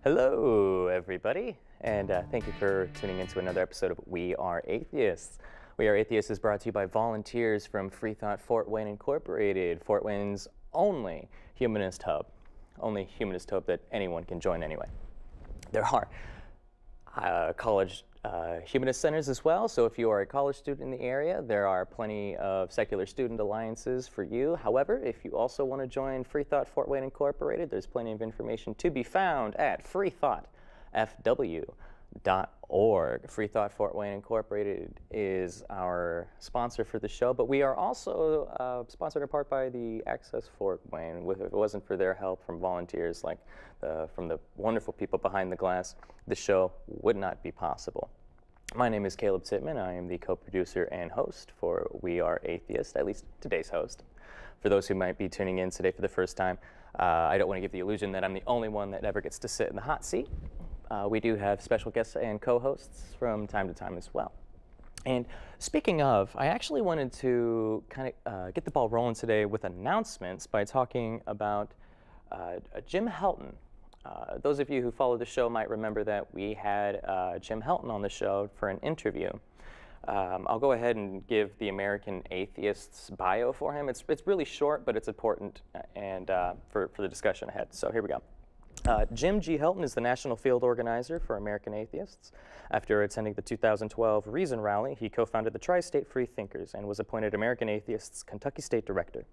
Hello, everybody, and thank you for tuning into another episode of We Are Atheists. We Are Atheists is brought to you by volunteers from Free Thought Fort Wayne Incorporated, Fort Wayne's only humanist hub that anyone can join anyway. There are college humanist centers as well, so if you are a college student in the area, there are plenty of secular student alliances for you. However, if you also want to join Free Thought Fort Wayne Incorporated, there's plenty of information to be found at freethoughtfw.org. Free Thought Fort Wayne Incorporated is our sponsor for the show, but we are also sponsored in part by the Access Fort Wayne. If it wasn't for their help from volunteers like from the wonderful people behind the glass, the show would not be possible. My name is Caleb Titman. I am the co-producer and host for We Are Atheists, at least today's host. For those who might be tuning in today for the first time, I don't want to give the illusion that I'm the only one that ever gets to sit in the hot seat. We do have special guests and co-hosts from time to time as well. And speaking of, I actually wanted to kind of get the ball rolling today with announcements by talking about Jim Helton. Those of you who follow the show might remember that we had Jim Helton on the show for an interview. I'll go ahead and give the American Atheist's bio for him. It's really short, but it's important and for the discussion ahead. So here we go. Jim G. Helton is the national field organizer for American Atheists. After attending the 2012 Reason Rally, he co-founded the Tri-State Free Thinkers and was appointed American Atheists' Kentucky State Director.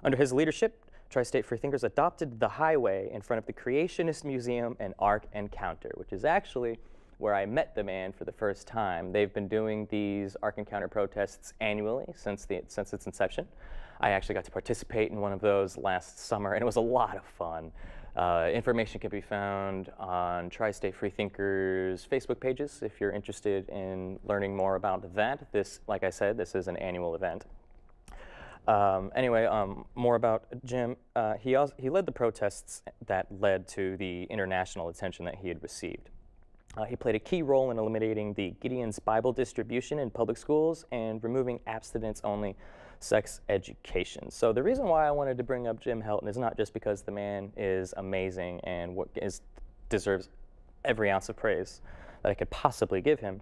Under his leadership, Tri-State Free Thinkers adopted the highway in front of the Creationist Museum and Ark Encounter, which is actually where I met the man for the first time. They've been doing these Ark Encounter protests annually since its inception. I actually got to participate in one of those last summer, and it was a lot of fun. Information can be found on Tri-State Free Thinkers Facebook pages if you're interested in learning more about that. This, like I said, this is an annual event. Anyway, more about Jim. He led the protests that led to the international attention that he had received. He played a key role in eliminating the Gideon's Bible distribution in public schools and removing abstinence-only sex education. So the reason why I wanted to bring up Jim Helton is not just because the man is amazing and deserves every ounce of praise that I could possibly give him,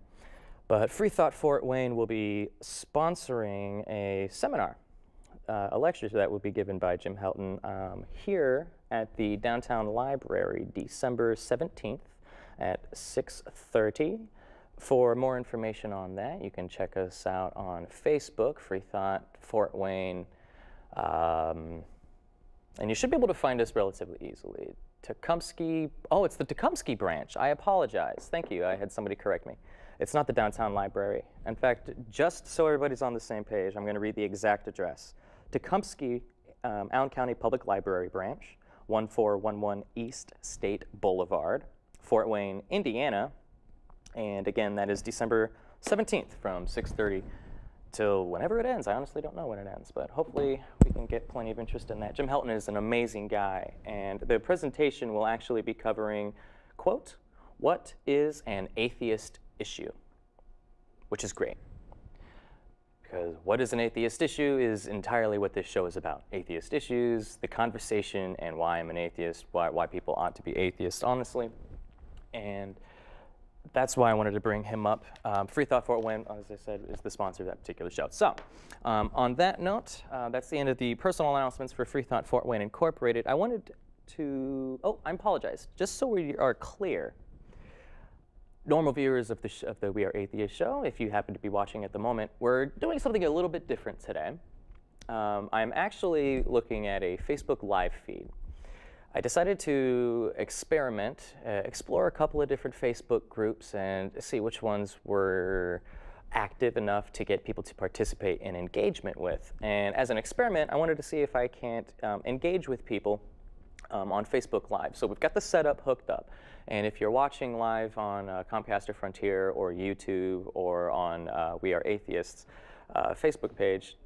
but Free Thought Fort Wayne will be sponsoring a seminar, a lecture that will be given by Jim Helton here at the Downtown Library, December 17th at 6:30. For more information on that, you can check us out on Facebook, Free Thought Fort Wayne, and you should be able to find us relatively easily. Tecumseh, oh, it's the Tecumseh branch. I apologize. Thank you. I had somebody correct me. It's not the Downtown Library. In fact, just so everybody's on the same page, I'm going to read the exact address. Tecumseh, Allen County Public Library Branch, 1411 East State Boulevard, Fort Wayne, Indiana. And again, that is December 17th from 6:30 till whenever it ends. I honestly don't know when it ends, but hopefully we can get plenty of interest in that. Jim Helton is an amazing guy, and the presentation will actually be covering, quote, "What is an atheist issue?" Which is great. Because what is an atheist issue is entirely what this show is about. Atheist issues, the conversation, and why I'm an atheist, why people ought to be atheists, honestly. And that's why I wanted to bring him up. Free Thought Fort Wayne, as I said, is the sponsor of that particular show. So, on that note, that's the end of the personal announcements for Free Thought Fort Wayne Incorporated. I wanted to, I apologize. Just so we are clear, normal viewers of the We Are Atheists show, if you happen to be watching at the moment, we're doing something a little bit different today. I'm actually looking at a Facebook Live feed. I decided to experiment, explore a couple of different Facebook groups and see which ones were active enough to get people to participate in engagement with. And as an experiment, I wanted to see if I can't engage with people on Facebook Live. So we've got the setup hooked up. And if you're watching live on Comcast or Frontier or YouTube or on We Are Atheists Facebook page,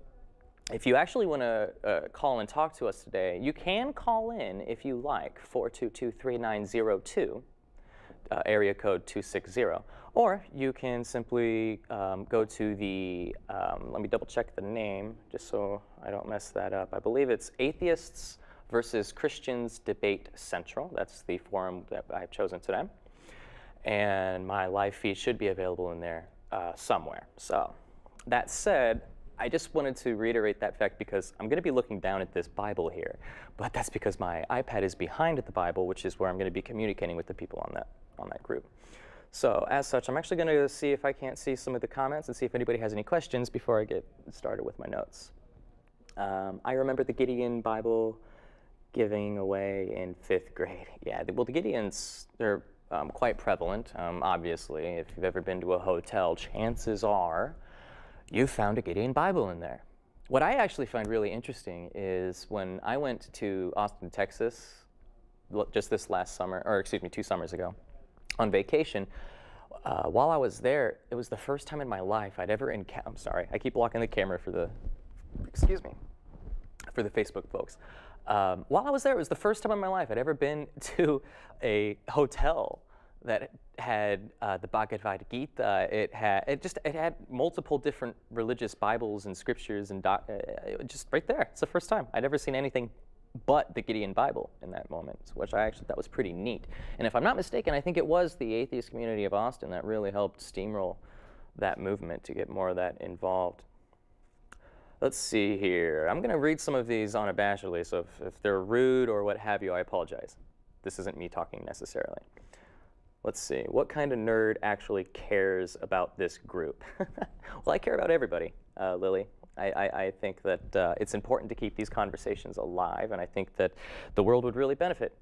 if you actually want to call and talk to us today, you can call in if you like, 422-3902, area code 260. Or you can simply go to the, let me double check the name, just so I don't mess that up. I believe it's Atheists versus Christians Debate Central. That's the forum that I've chosen today. And my live feed should be available in there somewhere. So that said, I just wanted to reiterate that fact because I'm going to be looking down at this Bible here, but that's because my iPad is behind the Bible, which is where I'm going to be communicating with the people on that group. So as such, I'm actually going to see if I can't see some of the comments and see if anybody has any questions before I get started with my notes. I remember the Gideon Bible giving away in 5th grade. Yeah, well, the Gideons, they're quite prevalent. Obviously, if you've ever been to a hotel, chances are you found a Gideon Bible in there. What I actually find really interesting is when I went to Austin, Texas, just this last summer, or excuse me, 2 summers ago, on vacation, while I was there, it was the first time in my life I'd ever I'm sorry, I keep blocking the camera for the, excuse me, for the Facebook folks. While I was there, it was the first time in my life I'd ever been to a hotel that had the Bhagavad Gita. It had multiple different religious Bibles and scriptures and just right there. It's the first time I'd ever seen anything but the Gideon Bible in that moment, which I actually thought was pretty neat. And if I'm not mistaken, I think it was the atheist community of Austin that really helped steamroll that movement to get more of that involved. Let's see here. I'm going to read some of these unabashedly, so if they're rude or what have you, I apologize. This isn't me talking necessarily. Let's see. What kind of nerd actually cares about this group? Well, I care about everybody, Lily. I think that it's important to keep these conversations alive, and I think that the world would really benefit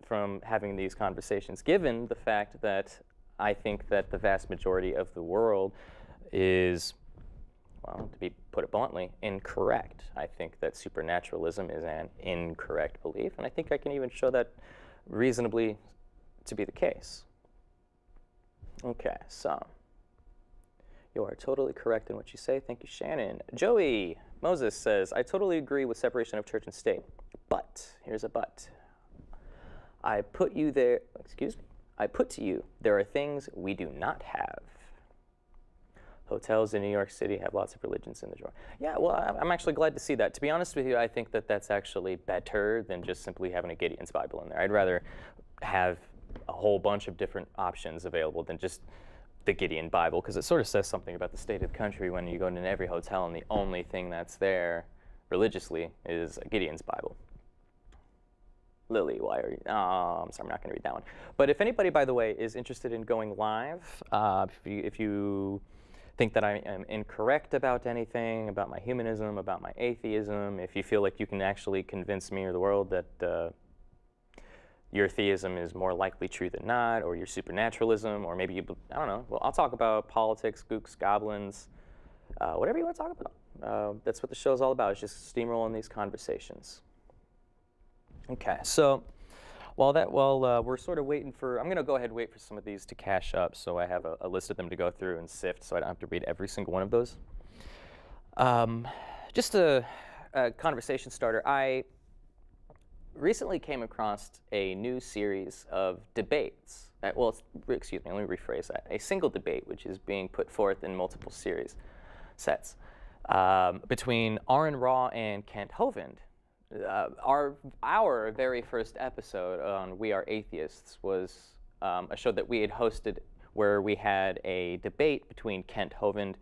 from having these conversations, given the fact that I think that the vast majority of the world is, well, to put it bluntly, incorrect. I think that supernaturalism is an incorrect belief, and I think I can even show that reasonably to be the case. Okay, so you are totally correct in what you say. Thank you, Shannon. Joey Moses says, I totally agree with separation of church and state, but, here's a but. I put you there, excuse me, I put to you, there are things we do not have. Hotels in New York City have lots of religions in the drawer. Yeah, well, I'm actually glad to see that. To be honest with you, I think that that's actually better than just simply having a Gideon's Bible in there. I'd rather have a whole bunch of different options available than just the Gideon Bible, because it sort of says something about the state of the country when you go into every hotel and the only thing that's there religiously is a Gideon's Bible. Lily, why are you? Oh, I'm sorry, I'm not going to read that one. But if anybody, by the way, is interested in going live, if you think that I am incorrect about anything, about my humanism, about my atheism, if you feel like you can actually convince me or the world that your theism is more likely true than not, or your supernaturalism, or maybe you, I don't know. Well, I'll talk about politics, gooks, goblins, whatever you want to talk about. That's what the show's all about, is just steamrolling these conversations. Okay, so while we're sort of waiting for, I'm going to go ahead and wait for some of these to cache up so I have a list of them to go through and sift so I don't have to read every single one of those. Just a conversation starter. I recently came across a new series of debates. Well, excuse me, let me rephrase that. A single debate, which is being put forth in multiple sets, between Aaron Raw and Kent Hovind. Our very first episode on We Are Atheists was a show that we had hosted where we had a debate between Kent Hovind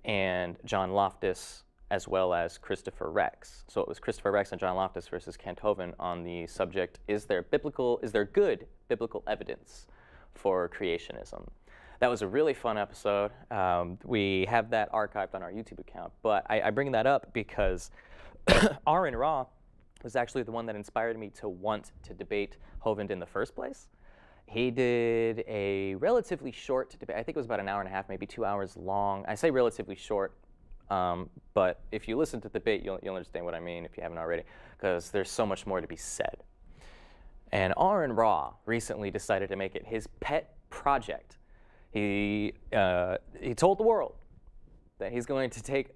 and John Loftus, as well as Christopher Rex. So it was Christopher Rex and John Loftus versus Kent Hovind on the subject, is there good biblical evidence for creationism? That was a really fun episode. We have that archived on our YouTube account, but I bring that up because Aaron Raw was actually the one that inspired me to want to debate Hovind in the first place. He did a relatively short debate. I think it was about an hour and a half, maybe 2 hours long. I say relatively short, but if you listen to the debate, you'll understand what I mean if you haven't already, because there's so much more to be said. And Aaron Raw recently decided to make it his pet project. He told the world that he's going to take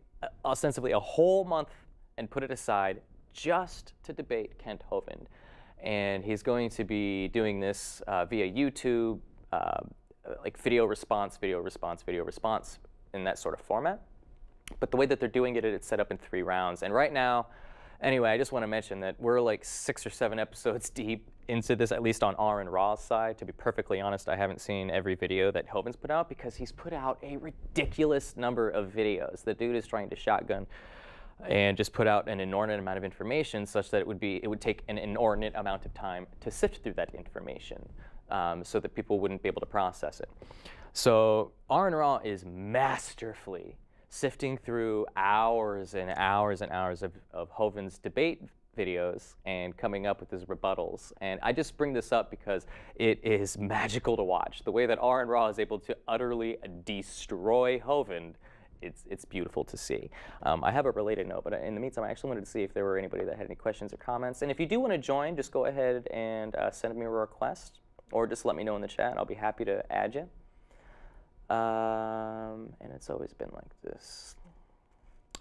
ostensibly a whole month and put it aside just to debate Kent Hovind. And he's going to be doing this via YouTube, like video response, in that sort of format. But the way that they're doing it, it's set up in 3 rounds. And right now, Anyway, I just want to mention that we're like 6 or 7 episodes deep into this, at least on R and Raw's side. To be perfectly honest, I haven't seen every video that Hovind's put out because he's put out a ridiculous number of videos. The dude is trying to shotgun and just put out an inordinate amount of information such that it would take an inordinate amount of time to sift through that information so that people wouldn't be able to process it. So R and Raw is masterfully sifting through hours and hours and hours of Hovind's debate videos and coming up with his rebuttals. And I just bring this up because it is magical to watch. The way that R and Raw is able to utterly destroy Hovind, it's beautiful to see. I have a related note, but in the meantime, I actually wanted to see if there were anybody that had any questions or comments. And if you do want to join, just go ahead and send me a request, or just let me know in the chat. I'll be happy to add you. And it's always been like this.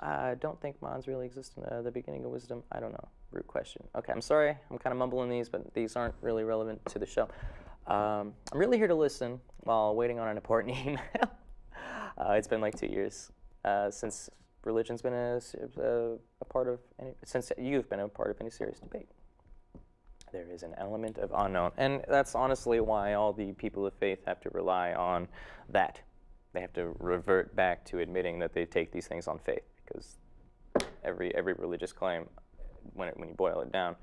I don't think mods really exist in the beginning of wisdom. I don't know. Rude question. Okay, I'm sorry. I'm kind of mumbling these, but these aren't really relevant to the show. I'm really here to listen while waiting on an important email. It's been like 2 years since religion's been a part of since you've been a part of any serious debate. There is an element of unknown, and that's honestly why all the people of faith have to rely on that. They have to revert back to admitting that they take these things on faith, because every religious claim, when you boil it down,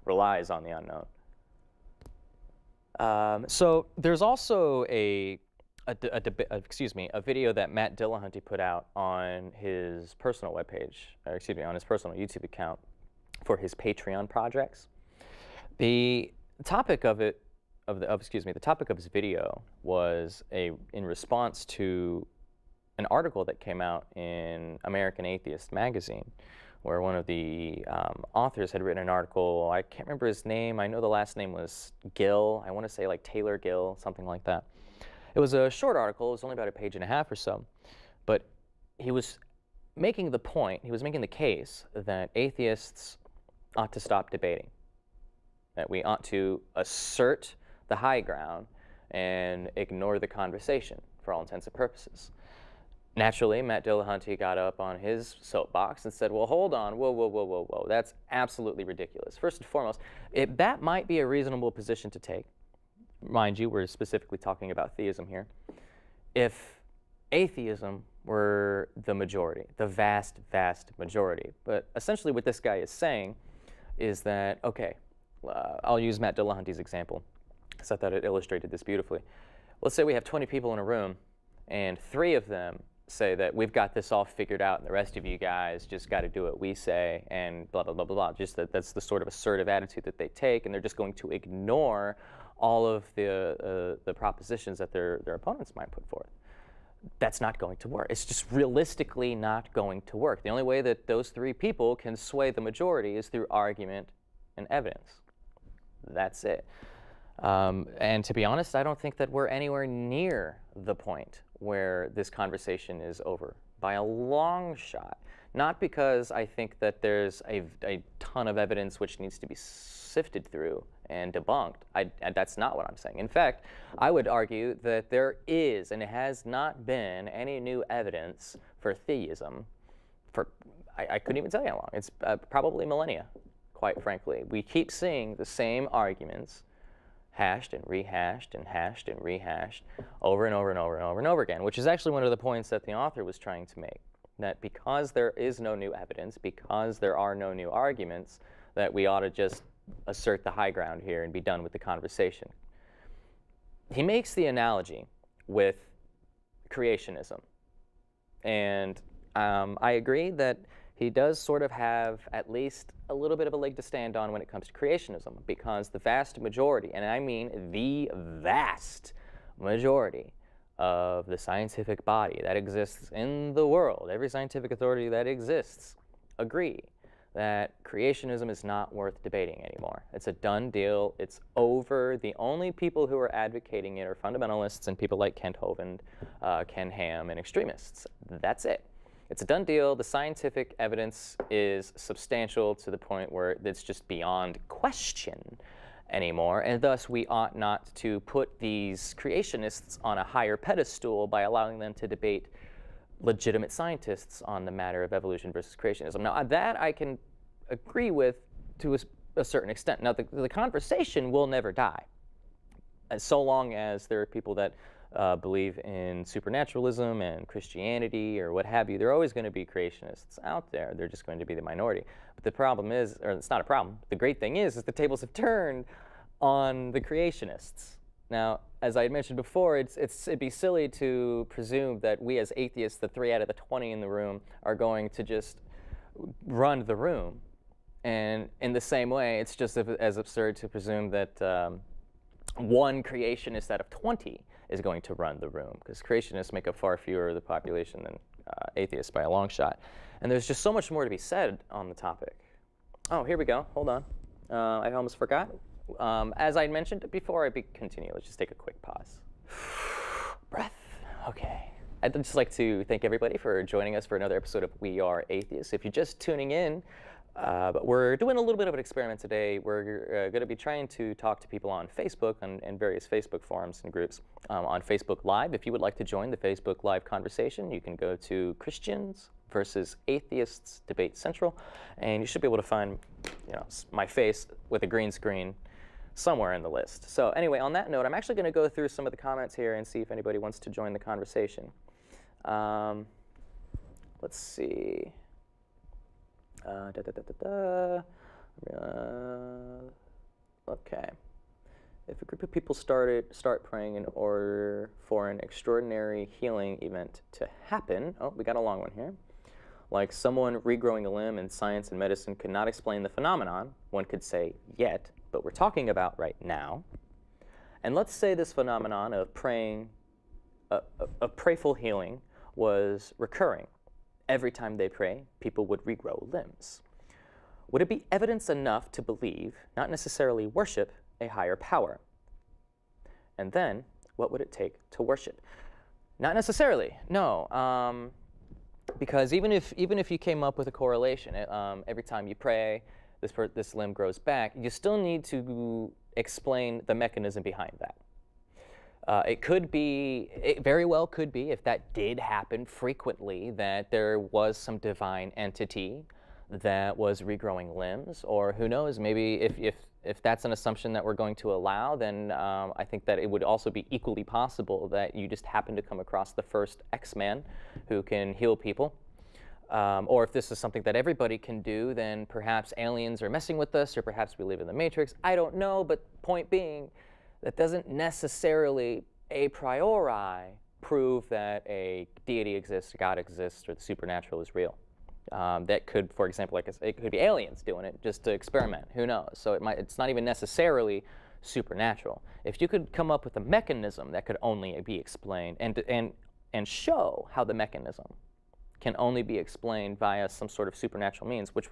relies on the unknown. So there's also a video that Matt Dillahunty put out on his personal webpage, or excuse me, on his personal YouTube account for his Patreon projects. The topic of it, the topic of his video was in response to an article that came out in American Atheist magazine, where one of the authors had written an article. I can't remember his name. I know the last name was Gill. I want to say like Taylor Gill, something like that. It was a short article. It was only about a page and a half or so. But he was making the point, he was making the case that atheists ought to stop debating, that we ought to assert the high ground and ignore the conversation for all intents and purposes. Naturally, Matt Dillahunty got up on his soapbox and said, well, hold on, whoa, whoa, whoa, whoa, whoa. That's absolutely ridiculous. First and foremost, that might be a reasonable position to take. Mind you, we're specifically talking about theism here. If atheism were the majority, the vast, vast majority. But essentially what this guy is saying is that, okay, I'll use Matt Dillahunty's example, because I thought it illustrated this beautifully. Let's say we have 20 people in a room, and 3 of them say that we've got this all figured out, and the rest of you guys just got to do what we say, and blah, blah, blah, blah, blah. Just that's the sort of assertive attitude that they take, and they're just going to ignore all of the propositions that their opponents might put forth. That's not going to work. It's just realistically not going to work. The only way that those 3 people can sway the majority is through argument and evidence. That's it. And to be honest, I don't think that we're anywhere near the point where this conversation is over by a long shot. Not because I think that there's a ton of evidence which needs to be sifted through and debunked. That's not what I'm saying. In fact, I would argue that there is and has not been any new evidence for theism for, I couldn't even tell you how long. It's probably millennia, quite frankly. We keep seeing the same arguments hashed and rehashed and hashed and rehashed over and over and over and over and over again, which is actually one of the points that the author was trying to make, that because there is no new evidence, because there are no new arguments, that we ought to just assert the high ground here and be done with the conversation. He makes the analogy with creationism, and I agree that he does sort of have at least a little bit of a leg to stand on when it comes to creationism, because the vast majority, and I mean the vast majority of the scientific body that exists in the world, every scientific authority that exists, agree that creationism is not worth debating anymore. It's a done deal. It's over. The only people who are advocating it are fundamentalists and people like Kent Hovind, Ken Ham, and extremists. That's it. It's a done deal. The scientific evidence is substantial to the point where it's just beyond question anymore, and thus we ought not to put these creationists on a higher pedestal by allowing them to debate legitimate scientists on the matter of evolution versus creationism. Now, that I can agree with to a certain extent. Now, the conversation will never die, so long as there are people that believe in supernaturalism and Christianity or what have you. There are always going to be creationists out there. They're just going to be the minority. But the problem is, or it's not a problem, the great thing is the tables have turned on the creationists. Now, as I had mentioned before, it'd be silly to presume that we as atheists, the 3 out of the 20 in the room, are going to just run the room. And in the same way, it's just as absurd to presume that one creationist out of 20 is going to run the room, because creationists make up far fewer of the population than atheists by a long shot. And there's just so much more to be said on the topic. Oh, here we go. Hold on. I almost forgot. As I mentioned before I continue, let's just take a quick pause. Breath. Okay. I'd just like to thank everybody for joining us for another episode of We Are Atheists. If you're just tuning in, but we're doing a little bit of an experiment today. We're going to be trying to talk to people on Facebook and various Facebook forums and groups on Facebook Live. If you would like to join the Facebook Live conversation, you can go to Christians versus Atheists Debate Central, and you should be able to find, my face with a green screen somewhere in the list. So anyway, on that note, I'm actually going to go through some of the comments here and see if anybody wants to join the conversation. Let's see. Okay. If a group of people start praying in order for an extraordinary healing event to happen, oh, we got a long one here. Like someone regrowing a limb in science and medicine could not explain the phenomenon, one could say yet, but we're talking about right now. And let's say this phenomenon of praying, of prayerful healing was recurring. Every time they pray, people would regrow limbs. Would it be evidence enough to believe, not necessarily worship, a higher power? And then, what would it take to worship? Not necessarily, no. Because even if you came up with a correlation, every time you pray, this limb grows back, you still need to explain the mechanism behind that. It very well could be, if that did happen frequently, that there was some divine entity that was regrowing limbs, or who knows, maybe if that's an assumption that we're going to allow, then I think that it would also be equally possible that you just happen to come across the first X-Man who can heal people. Or if this is something that everybody can do, then perhaps aliens are messing with us, or perhaps we live in the Matrix. I don't know, but point being, that doesn't necessarily a priori prove that a deity exists, God exists, or the supernatural is real. That could, for example, like it could be aliens doing it just to experiment. Who knows? So it's not even necessarily supernatural. If you could come up with a mechanism that could only be explained and show how the mechanism can only be explained via some sort of supernatural means, which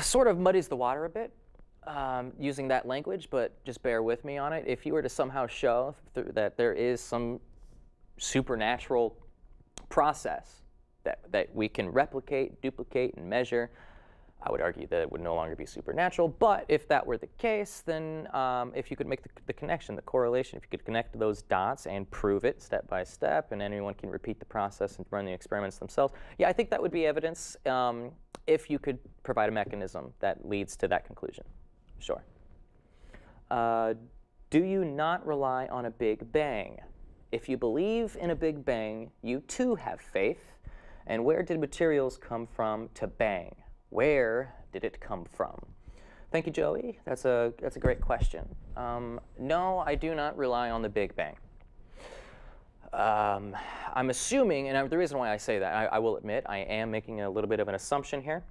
sort of muddies the water a bit. Using that language, but just bear with me on it. If you were to somehow show that there is some supernatural process that we can replicate, duplicate, and measure, I would argue that it would no longer be supernatural. But if that were the case, then if you could make the connection, the correlation, if you could connect those dots and prove it step by step, and anyone can repeat the process and run the experiments themselves, yeah, I think that would be evidence if you could provide a mechanism that leads to that conclusion. Sure. Do you not rely on a Big Bang? If you believe in a Big Bang, you too have faith. And where did materials come from to bang? Where did it come from? Thank you, Joey. That's a great question. No, I do not rely on the Big Bang. I'm assuming, and the reason why I say that, I will admit, I am making a little bit of an assumption here.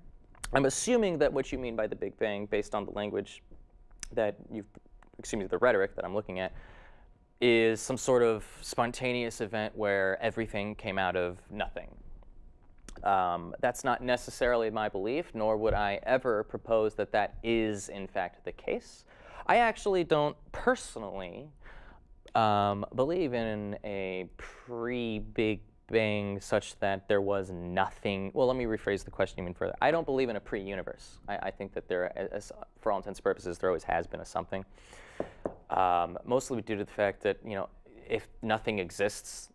I'm assuming that what you mean by the Big Bang, based on the language that the rhetoric that I'm looking at, is some sort of spontaneous event where everything came out of nothing. That's not necessarily my belief, nor would I ever propose that that is, in fact, the case. I actually don't personally believe in a pre-Big Bang such that there was nothing. Well, let me rephrase the question even further. I don't believe in a pre-universe. I think that there, for all intents and purposes, there always has been a something. Mostly due to the fact that, if nothing exists,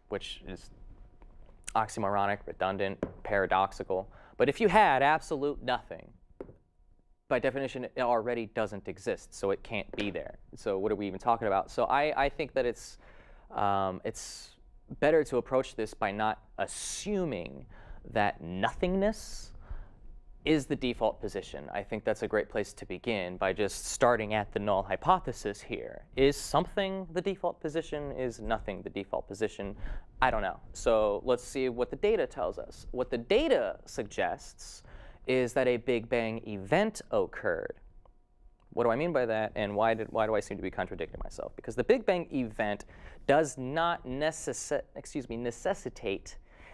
which is oxymoronic, redundant, paradoxical, But if you had absolute nothing, by definition, it already doesn't exist, so it can't be there. So what are we even talking about? So I think that it's better to approach this by not assuming that nothingness is the default position. I think that's a great place to begin by just starting at the null hypothesis here. Is something the default position? Is nothing the default position? I don't know. So let's see what the data tells us. What the data suggests is that a Big Bang event occurred. What do I mean by that, and why do I seem to be contradicting myself? Because the Big Bang event does not necessitate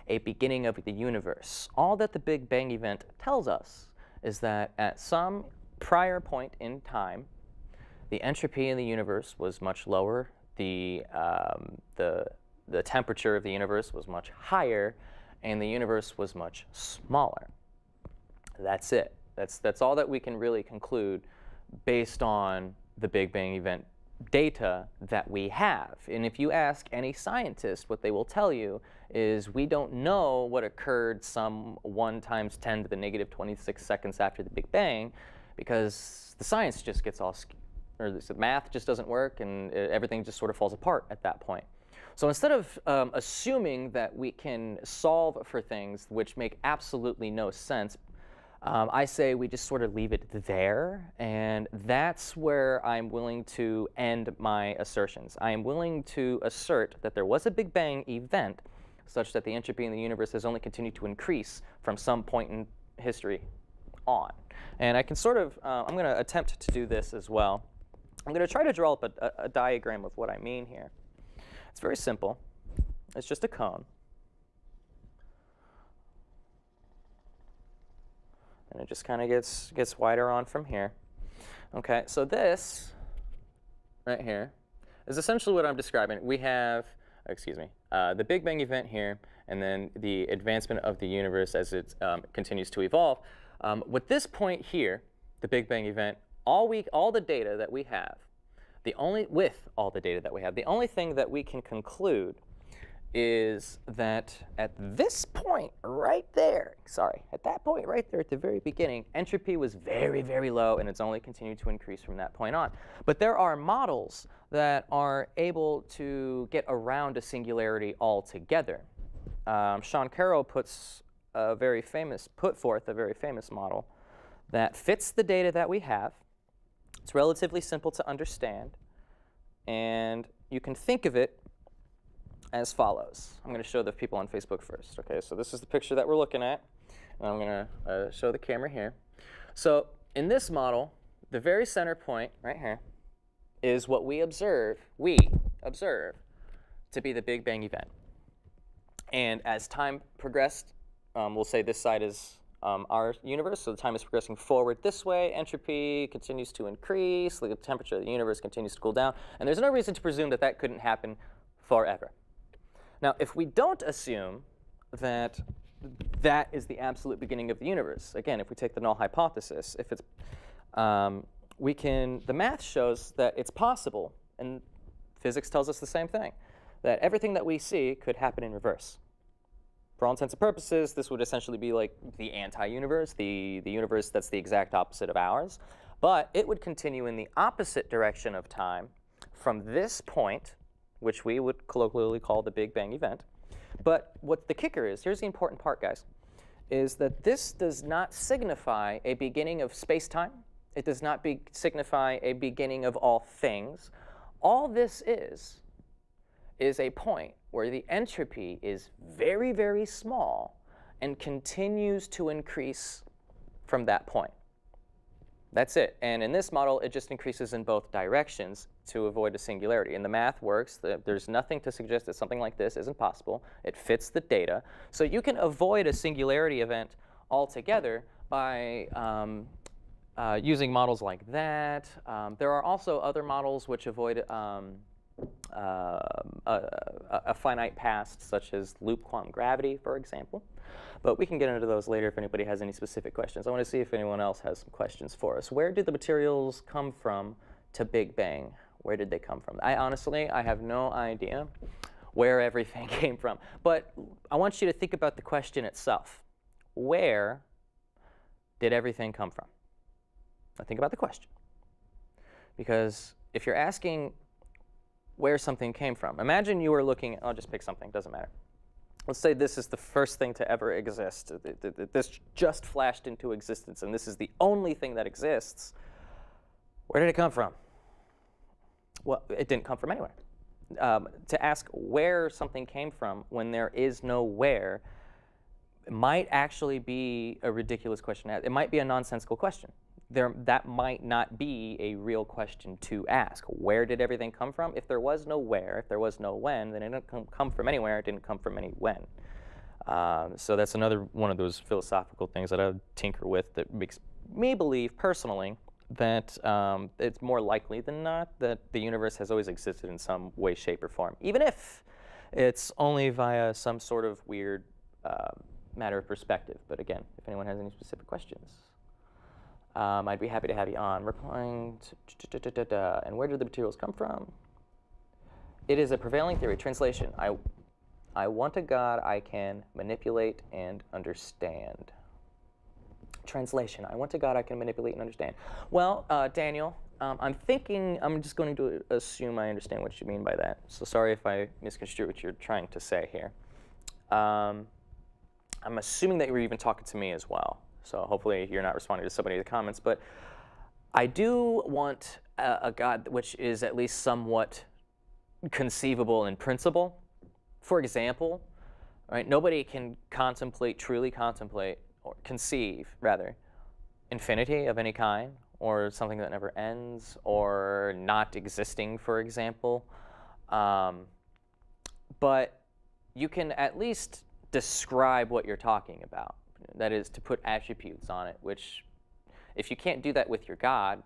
a beginning of the universe. All that the Big Bang event tells us is that at some prior point in time, the entropy in the universe was much lower, the temperature of the universe was much higher, and the universe was much smaller. That's it. That's all that we can really conclude based on the Big Bang event data that we have. And if you ask any scientist, what they will tell you is we don't know what occurred some 1 × 10⁻26 seconds after the Big Bang, because the science just gets all, or the math just doesn't work, and everything just sort of falls apart at that point. So instead of assuming that we can solve for things which make absolutely no sense, I say we just sort of leave it there, and that's where I'm willing to end my assertions. I am willing to assert that there was a Big Bang event such that the entropy in the universe has only continued to increase from some point in history on. And I can sort of, I'm going to attempt to do this as well. I'm going to try to draw up a diagram of what I mean here. It's very simple. It's just a cone. And it just kind of gets wider on from here. Okay, so this right here is essentially what I'm describing. We have, the Big Bang event here, and then the advancement of the universe as it continues to evolve. With this point here, the Big Bang event, all the data that we have, the only thing that we can conclude is that at this point right there, at that point right there at the very beginning, entropy was very, very low, and it's only continued to increase from that point on. But there are models that are able to get around a singularity altogether. Sean Carroll put forth a very famous model that fits the data that we have. It's relatively simple to understand, and you can think of it as follows. I'm going to show the people on Facebook first. Okay, so this is the picture that we're looking at, and I'm going to show the camera here. So in this model, the very center point right here is what we observe to be the Big Bang event. And as time progressed, we'll say this side is our universe, so the time is progressing forward this way. Entropy continues to increase, the temperature of the universe continues to cool down, and there's no reason to presume that that couldn't happen forever. Now, if we don't assume that that is the absolute beginning of the universe, again, if we take the null hypothesis, if it's, the math shows that it's possible, and physics tells us the same thing, that everything that we see could happen in reverse. For all intents and purposes, this would essentially be like the anti-universe, the universe that's the exact opposite of ours. But it would continue in the opposite direction of time from this point, which we would colloquially call the Big Bang event. But what the kicker is, here's the important part, guys, is that this does not signify a beginning of space-time. It does not signify a beginning of all things. All this is a point where the entropy is very, very small and continues to increase from that point. That's it. And in this model, it just increases in both directions to avoid a singularity. And the math works. There's nothing to suggest that something like this isn't possible. It fits the data. So you can avoid a singularity event altogether by using models like that. There are also other models which avoid a finite past, such as loop quantum gravity, for example. But we can get into those later if anybody has any specific questions. I want to see if anyone else has some questions for us. Where did the materials come from to Big Bang? Where did they come from? I have no idea where everything came from. But I want you to think about the question itself. Where did everything come from? Now think about the question. Because if you're asking where something came from, imagine you were looking, I'll just pick something, doesn't matter. Let's say this is the first thing to ever exist. This just flashed into existence, and this is the only thing that exists. Where did it come from? Well, it didn't come from anywhere. To ask where something came from when there is no where might actually be a ridiculous question. It might be a nonsensical question. That might not be a real question to ask. Where did everything come from? If there was no where, if there was no when, then it didn't come from anywhere. It didn't come from any when. So that's another one of those philosophical things that I tinker with that makes me believe personally that it's more likely than not that the universe has always existed in some way, shape, or form, even if it's only via some sort of weird matter of perspective. But again, if anyone has any specific questions, I'd be happy to have you on. Replying to and where did the materials come from? It is a prevailing theory. Translation, I want a God I can manipulate and understand. Translation, I want a God I can manipulate and understand. Well, Daniel, I'm just going to assume I understand what you mean by that. So sorry if I misconstrue what you're trying to say here. I'm assuming that you were even talking to me as well. So hopefully you're not responding to somebody in the comments. But I do want a God which is at least somewhat conceivable in principle. For example, right, nobody can truly contemplate, or conceive, rather, infinity of any kind, or something that never ends, or not existing, for example. But you can at least describe what you're talking about. That is, to put attributes on it, which, if you can't do that with your God,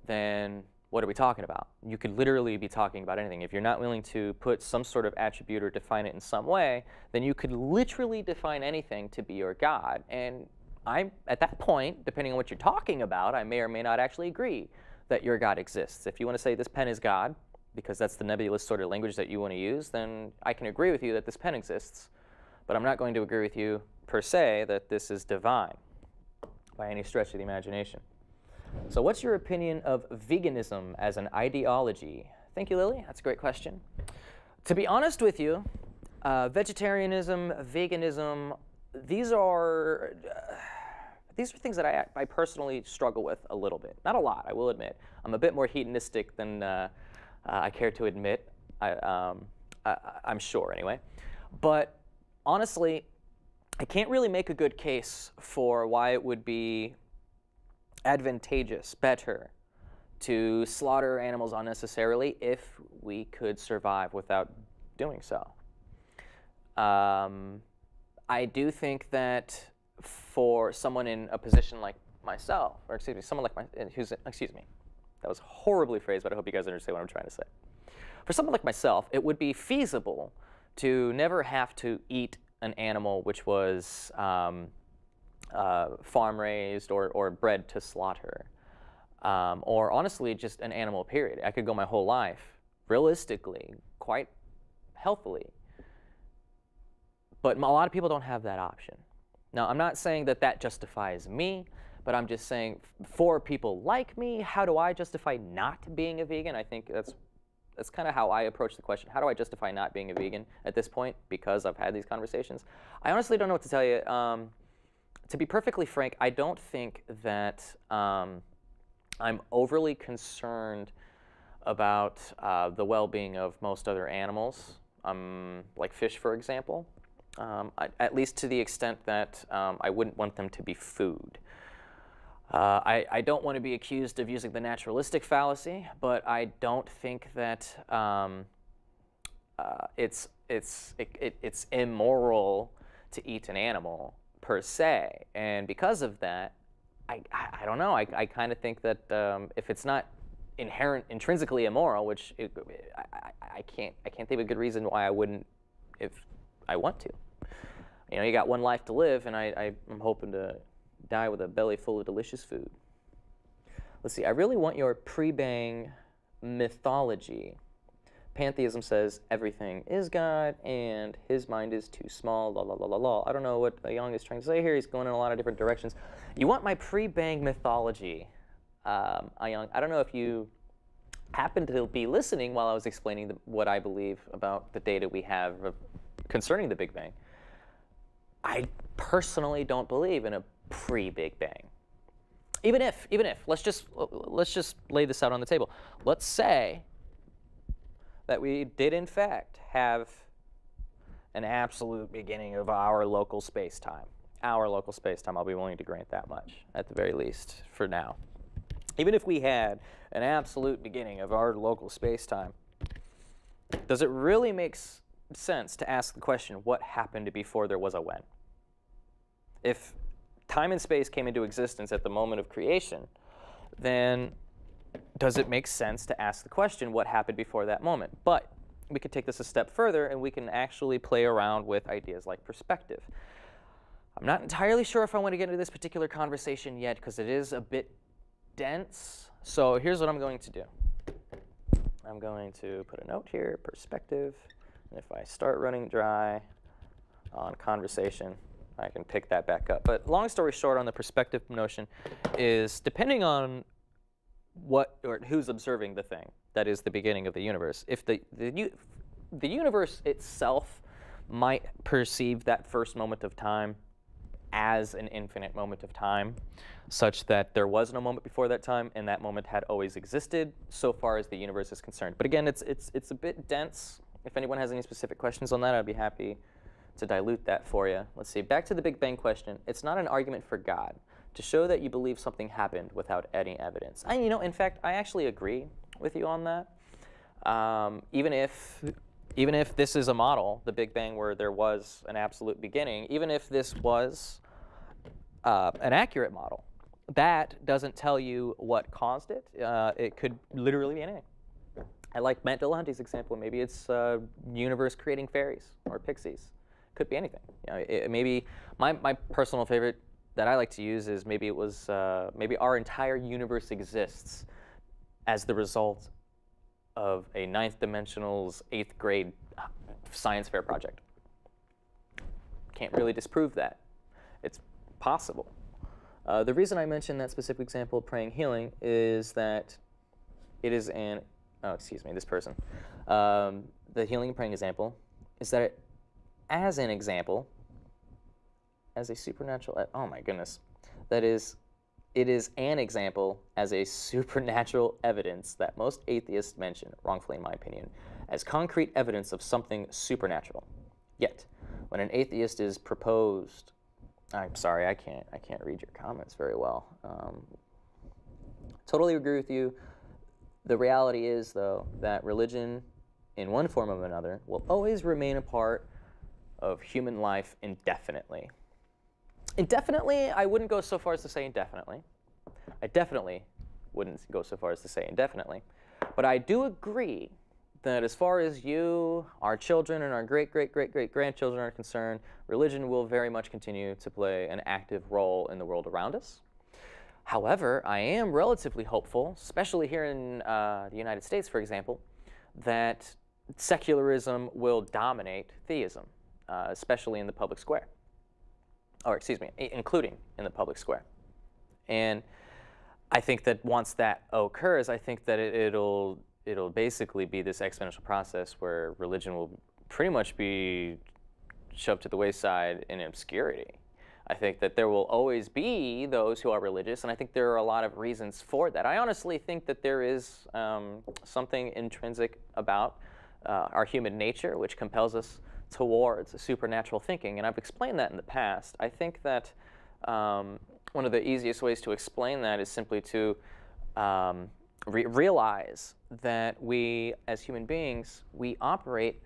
then what are we talking about? You could literally be talking about anything. If you're not willing to put some sort of attribute or define it in some way, then you could literally define anything to be your God. And at that point, depending on what you're talking about, I may or may not actually agree that your God exists. If you want to say this pen is God, because that's the nebulous sort of language that you want to use, then I can agree with you that this pen exists. But I'm not going to agree with you, per se, that this is divine by any stretch of the imagination. So what's your opinion of veganism as an ideology? Thank you, Lily. That's a great question. To be honest with you, vegetarianism, veganism, these are things that I personally struggle with a little bit. Not a lot, I will admit. I'm a bit more hedonistic than I care to admit, I'm sure anyway. But honestly, I can't really make a good case for why it would be advantageous, better, to slaughter animals unnecessarily if we could survive without doing so. I do think that for someone in a position like myself, or excuse me, someone like excuse me, that was horribly phrased, but I hope you guys understand what I'm trying to say. For someone like myself, it would be feasible to never have to eat an animal which was farm-raised or bred to slaughter, or honestly just an animal, period. I could go my whole life, realistically, quite healthily. But a lot of people don't have that option. Now, I'm not saying that that justifies me, but I'm just saying for people like me, how do I justify not being a vegan? I think that's kind of how I approach the question. How do I justify not being a vegan at this point? Because I've had these conversations. I honestly don't know what to tell you. To be perfectly frank, I don't think that I'm overly concerned about the well-being of most other animals, like fish, for example, at least to the extent that I wouldn't want them to be food. I don't want to be accused of using the naturalistic fallacy, but I don't think that it's immoral to eat an animal per se, and because of that, I don't know. I kind of think that if it's not intrinsically immoral, which I can't think of a good reason why I wouldn't if I want to. You know, you got one life to live, and I'm hoping to die with a belly full of delicious food. Let's see. I really want your pre-bang mythology. Pantheism says everything is God, and his mind is too small, la la la la la. I don't know what Young is trying to say here. He's going in a lot of different directions. You want my pre-bang mythology, Young. I don't know if you happened to be listening while I was explaining what I believe about the data we have concerning the Big Bang. I personally don't believe in a pre-Big Bang. Even if, let's just lay this out on the table. Let's say that we did in fact have an absolute beginning of our local space-time. Our local space-time, I'll be willing to grant that much, at the very least, for now. Even if we had an absolute beginning of our local space-time, does it really make sense to ask the question, what happened before there was a when? If time and space came into existence at the moment of creation, then does it make sense to ask the question, what happened before that moment? But we could take this a step further, and we can actually play around with ideas like perspective. I'm not entirely sure if I want to get into this particular conversation yet, because it is a bit dense. So here's what I'm going to do. I'm going to put a note here, perspective. And if I start running dry on conversation, I can pick that back up. But long story short on the perspective notion is, depending on what or who's observing the thing that is the beginning of the universe, if the universe itself might perceive that first moment of time as an infinite moment of time, such that there was no moment before that time and that moment had always existed so far as the universe is concerned. But again, it's a bit dense. If anyone has any specific questions on that, I'd be happy to dilute that for you. Let's see, back to the Big Bang question. It's not an argument for God to show that you believe something happened without any evidence. And in fact, I actually agree with you on that. Even if this is a model, the Big Bang, where there was an absolute beginning, even if this was an accurate model, that doesn't tell you what caused it. It could literally be anything. I like Matt Dillahunty's example. Maybe it's universe creating fairies or pixies. Could be anything. Maybe my personal favorite that I like to use is maybe it was maybe our entire universe exists as the result of a 9th dimensional's 8th grade science fair project. Can't really disprove that. It's possible. The reason I mentioned that specific example of praying healing is that it is an, oh, excuse me, this person. The healing and praying example is that as an example, as a supernatural, oh my goodness, that is, it is an example as a supernatural evidence that most atheists mention, wrongfully in my opinion, as concrete evidence of something supernatural. Yet, when an atheist is proposed, I'm sorry, I can't read your comments very well. Totally agree with you. The reality is, though, that religion, in one form or another, will always remain a part of human life indefinitely. Indefinitely, I wouldn't go so far as to say indefinitely. I definitely wouldn't go so far as to say indefinitely. But I do agree that as far as you, our children, and our great-great-great-great-grandchildren are concerned, religion will very much continue to play an active role in the world around us. However, I am relatively hopeful, especially here in the United States, for example, that secularism will dominate theism, especially in the public square. Or excuse me, including in the public square. And I think that once that occurs, I think that it'll basically be this exponential process where religion will pretty much be shoved to the wayside in obscurity. I think that there will always be those who are religious, and I think there are a lot of reasons for that. I honestly think that there is something intrinsic about our human nature which compels us towards supernatural thinking, and I've explained that in the past. I think that one of the easiest ways to explain that is simply to realize that we, as human beings, we operate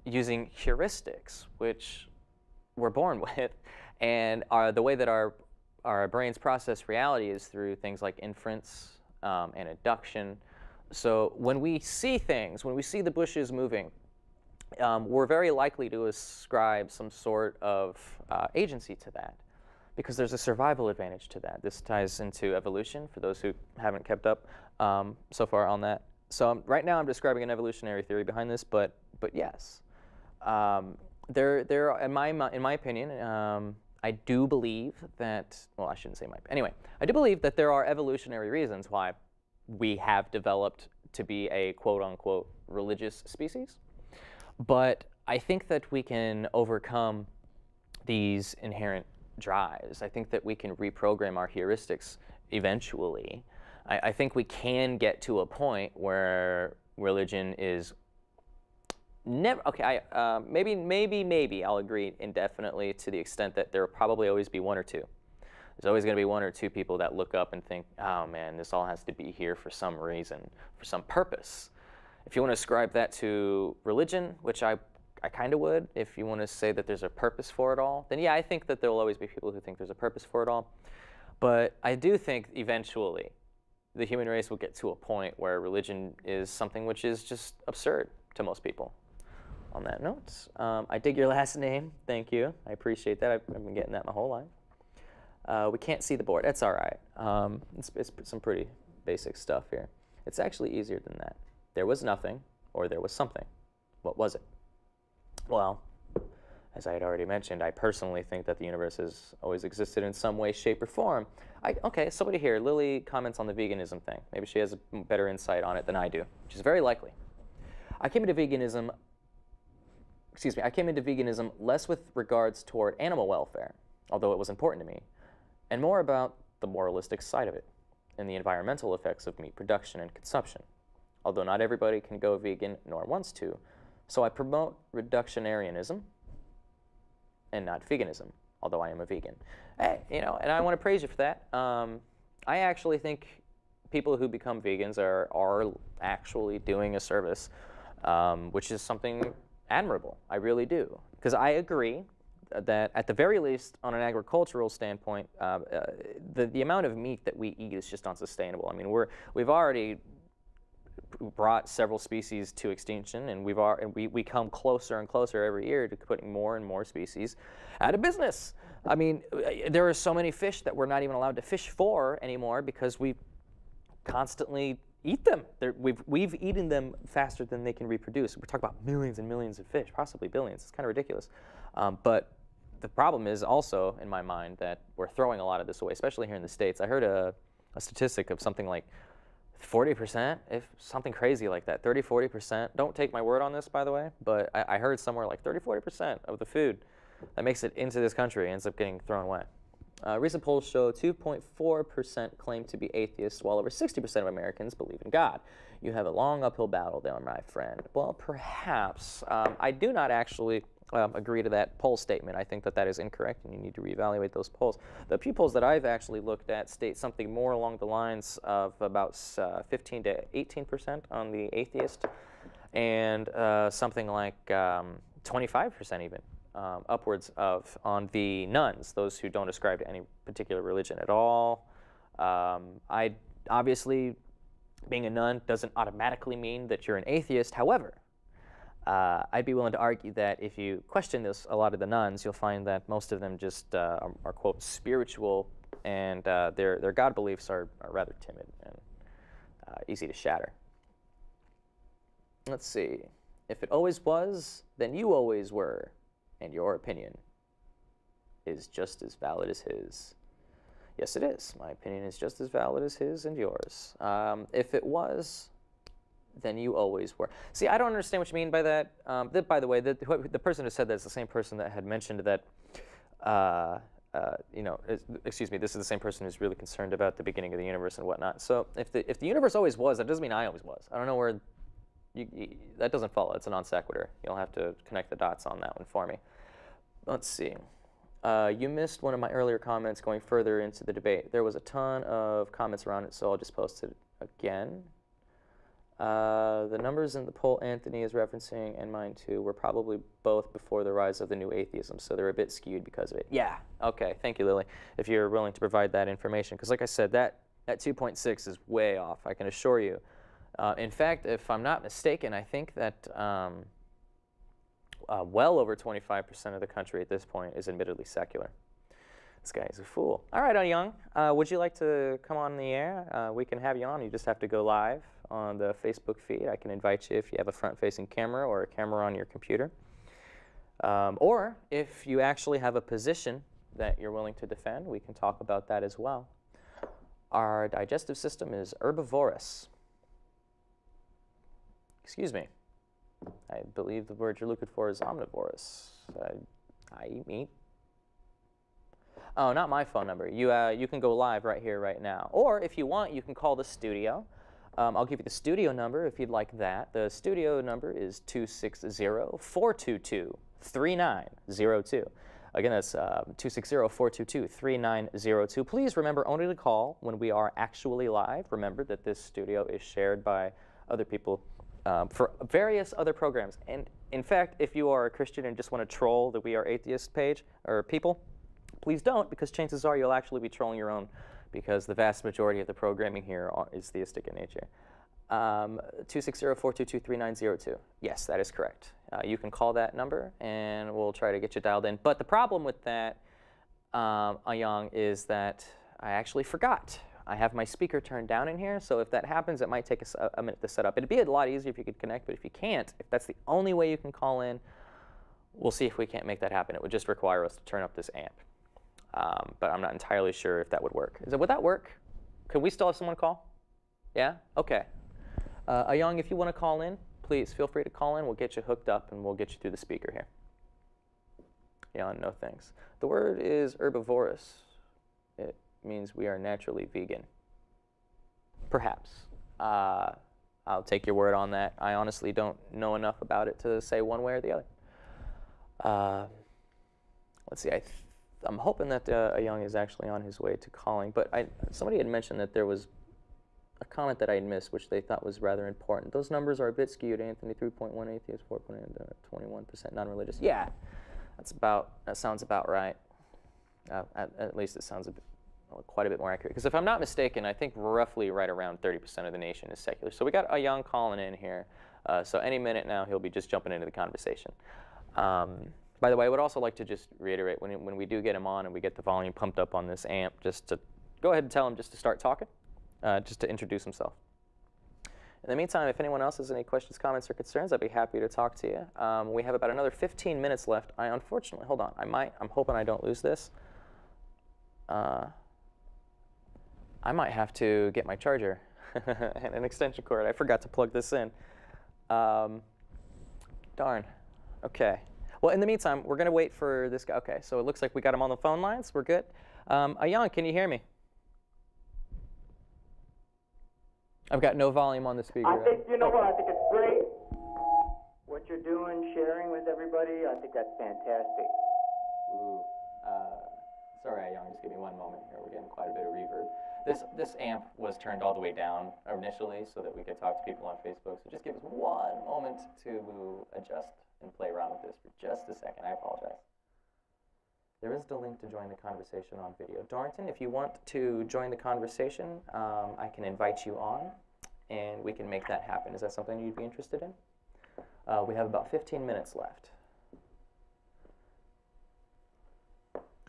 using heuristics, which we're born with, and the way that our brains process reality is through things like inference and induction. So when we see things, when we see the bushes moving, we're very likely to ascribe some sort of agency to that, because there's a survival advantage to that. This ties into evolution, for those who haven't kept up so far on that. So right now I'm describing an evolutionary theory behind this, but yes, in my opinion, I do believe that, well, I shouldn't say my, anyway, I do believe that there are evolutionary reasons why we have developed to be a quote-unquote religious species. But I think that we can overcome these inherent drives. I think that we can reprogram our heuristics eventually. I think we can get to a point where religion is never, okay, maybe I'll agree indefinitely to the extent that there will probably always be one or two. There's always going to be one or two people that look up and think, oh man, this all has to be here for some reason, for some purpose. If you want to ascribe that to religion, which I kind of would, if you want to say that there's a purpose for it all, then yeah, I think that there will always be people who think there's a purpose for it all. But I do think eventually the human race will get to a point where religion is something which is just absurd to most people. On that note, I dig your last name. Thank you. I appreciate that. I've been getting that my whole life. We can't see the board. That's all right. It's some pretty basic stuff here. It's actually easier than that. There was nothing, or there was something. What was it? Well, as I had already mentioned, I personally think that the universe has always existed in some way, shape, or form. Okay, somebody here, Lily comments on the veganism thing. Maybe she has a better insight on it than I do, which is very likely. I came into veganism less with regards toward animal welfare, although it was important to me, and more about the moralistic side of it, and the environmental effects of meat production and consumption, although not everybody can go vegan nor wants to, so I promote reductionarianism and not veganism, although I am a vegan. Hey, you know, and I want to praise you for that. I actually think people who become vegans are actually doing a service, which is something admirable. I really do. Because I agree that at the very least, on an agricultural standpoint, the amount of meat that we eat is just unsustainable. I mean, we've already brought several species to extinction, and we come closer and closer every year to putting more and more species out of business. I mean, there are so many fish that we're not even allowed to fish for anymore because we constantly eat them. We've eaten them faster than they can reproduce. We're talking about millions and millions of fish, possibly billions. It's kind of ridiculous. But the problem is also, in my mind, that we're throwing a lot of this away, especially here in the States. I heard a statistic of something like 40%, if something crazy like that, 30, 40%. Don't take my word on this, by the way, but I heard somewhere like 30, 40% of the food that makes it into this country ends up getting thrown away. Recent polls show 2.4% claim to be atheists, while over 60% of Americans believe in God. You have a long uphill battle there, my friend. Well, perhaps. I do not actually agree to that poll statement. I think that that is incorrect, and you need to reevaluate those polls. The few polls that I've actually looked at state something more along the lines of about 15 to 18% on the atheist, and something like 25% even. Upwards of on the nuns, those who don't ascribe to any particular religion at all. Obviously, being a nun doesn't automatically mean that you're an atheist. However, I'd be willing to argue that if you question a lot of the nuns, you'll find that most of them just are quote, spiritual, and their God beliefs are rather timid and easy to shatter. Let's see. If it always was, then you always were. And your opinion is just as valid as his. Yes, it is. My opinion is just as valid as his and yours. If it was, then you always were. See, I don't understand what you mean by that. By the way, the person who said that is the same person that had mentioned that, you know, excuse me, this is the same person who's really concerned about the beginning of the universe and whatnot. So if the universe always was, that doesn't mean I always was. I don't know where... that doesn't follow. It's a non sequitur. You'll have to connect the dots on that one for me. Let's see. You missed one of my earlier comments going further into the debate. There was a ton of comments around it, so I'll just post it again. The numbers in the poll Anthony is referencing, and mine too, were probably both before the rise of the new atheism, so they're a bit skewed because of it. Yeah, okay, thank you, Lily, if you're willing to provide that information. Because like I said, that 2.6 is way off, I can assure you. In fact, if I'm not mistaken, I think that well over 25% of the country at this point is admittedly secular. This guy's a fool. All right, Young, would you like to come on the air? We can have you on. You just have to go live on the Facebook feed. I can invite you if you have a front-facing camera or a camera on your computer. Or if you actually have a position that you're willing to defend, we can talk about that as well. Our digestive system is herbivorous. Excuse me. I believe the word you're looking for is omnivorous. I eat meat. Oh, not my phone number. You can go live right here, right now. Or if you want, you can call the studio. I'll give you the studio number if you'd like that. The studio number is 260-422-3902. Again, that's 260-422-3902. Please remember only to call when we are actually live. Remember that this studio is shared by other people for various other programs. And in fact, if you are a Christian and just want to troll the We Are Atheists page or people, please don't, because chances are you'll actually be trolling your own, because the vast majority of the programming here is theistic in nature. 260-422-3902. Yes, that is correct. You can call that number, and we'll try to get you dialed in. But the problem with that, Young, is that I actually forgot. I have my speaker turned down in here, so if that happens, it might take a minute to set up. It'd be a lot easier if you could connect, but if you can't, if that's the only way you can call in, we'll see if we can't make that happen. It would just require us to turn up this amp. But I'm not entirely sure if that would work. Would that work? Could we still have someone call? Yeah? Okay. Young, if you want to call in, please feel free to call in. We'll get you hooked up, and we'll get you through the speaker here. Yeah, no thanks. The word is herbivorous. It means we are naturally vegan. Perhaps. I'll take your word on that. I honestly don't know enough about it to say one way or the other. Let's see. I'm hoping that Young is actually on his way to calling. But somebody had mentioned that there was a comment that I had missed, which they thought was rather important. Those numbers are a bit skewed. Anthony, 3.1 atheist, 4.21% non-religious. Yeah, that sounds about right. At least it sounds quite a bit more accurate. Because if I'm not mistaken, I think roughly right around 30% of the nation is secular. So we got a Young calling in here. So any minute now, he'll be just jumping into the conversation. By the way, I would also like to just reiterate, when we do get him on and we get the volume pumped up on this amp, just to go ahead and tell him just to start talking, just to introduce himself. In the meantime, if anyone else has any questions, comments, or concerns, I'd be happy to talk to you. We have about another 15 minutes left. Unfortunately, hold on, I'm hoping I don't lose this. I might have to get my charger and an extension cord. I forgot to plug this in. Darn. Okay. Well, in the meantime, we're going to wait for this guy. Okay, so it looks like we got him on the phone lines. We're good. Ayan, can you hear me? I've got no volume on the speaker. I think, you know what, I think it's great what you're doing, sharing with everybody. I think that's fantastic. Ooh. Sorry, Ayan, just give me one moment here. We're getting quite a bit of reverb. This amp was turned all the way down initially so that we could talk to people on Facebook. So just give us one moment to adjust and play around with this for just a second. I apologize. There is the link to join the conversation on video. Dorrington, if you want to join the conversation, I can invite you on, and we can make that happen. Is that something you'd be interested in? We have about 15 minutes left.